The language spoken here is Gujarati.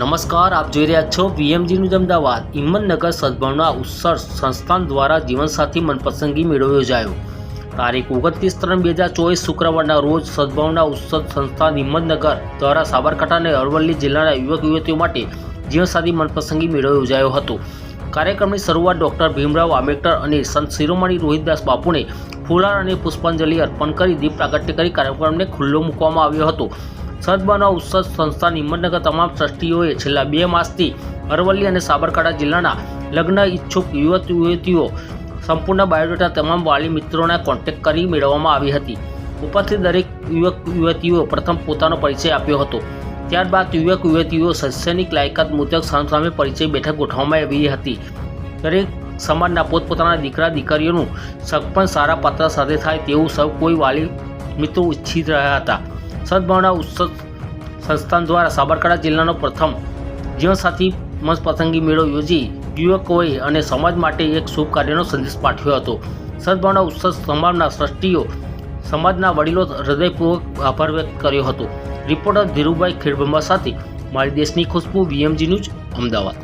નમસ્કાર, આપ જોઈ રહ્યા છો વીએમજી ન્યૂઝ અમદાવાદ। હિંમતનગર સદભાવના ઉત્સવ સંસ્થાન દ્વારા જીવનસાથી મનપસંદગી મેળો યોજાયો। તારીખ 29/3/2024 શુક્રવારના રોજ સદભાવના ઉત્સવ સંસ્થાન હિંમતનગર દ્વારા સાબરકાંઠા અને અરવલ્લી જિલ્લાના યુવક યુવતીઓ માટે જીવનસાથી મનપસંદગી મેળો યોજાયો હતો। કાર્યક્રમની શરૂઆત ડોક્ટર ભીમરાવ આંબેડકર અને સંત શિરોમણી રોહિતદાસ બાપુને ફૂલહાર અને પુષ્પાંજલિ અર્પણ કરી દીપ પ્રાગટ્ય કરી કાર્યક્રમને ખુલ્લો મૂકવામાં આવ્યો હતો। સદભાવના ઉત્સવ સંસ્થાન હિંમતનગર તમામ ટ્રસ્ટીઓએ છેલ્લા 2 માસથી અરવલ્લી અને સાબરકાંઠા જિલ્લાના લગ્ન ઈચ્છુક યુવક યુવતીઓ સંપૂર્ણ બાયોડેટા તમામ વાલી મિત્રોના કોન્ટેક્ટ કરી મેળવવામાં આવી હતી। ઉપસ્થિત દરેક યુવક યુવતીઓ પ્રથમ પોતાનો પરિચય આપ્યો હતો। ત્યારબાદ યુવક યુવતીઓ શૈક્ષણિક લાયકાત મુજબ સામે પરિચય બેઠક ગોઠવવામાં આવી હતી। દરેક સમાજના પોતપોતાના દીકરા દીકરીઓનું સગપણ સારા પાત્ર સાથે થાય તેવું સૌ કોઈ વાલી મિત્રો ઈચ્છી રહ્યા હતા। સદભાવના ઉત્સવ સંસ્થાન દ્વારા સાબરકાંઠા જિલ્લાનો પ્રથમ જીવનસાથી મનપસંદગી મેળો યોજી યુવકોએ અને સમાજ માટે એક શુભ કાર્યનો સંદેશ પાઠવ્યો હતો। સદભાવના ઉત્સવ સમાજના ટ્રસ્ટીઓ સમાજના વડીલો હૃદયપૂર્વક આભાર વ્યક્ત કર્યો હતો। રિપોર્ટર ધીરુભાઈ ખેડબ્રહ્મા સાથે મારી દેશની ખુશ્બુ, વીએમજી ન્યૂઝ અમદાવાદ।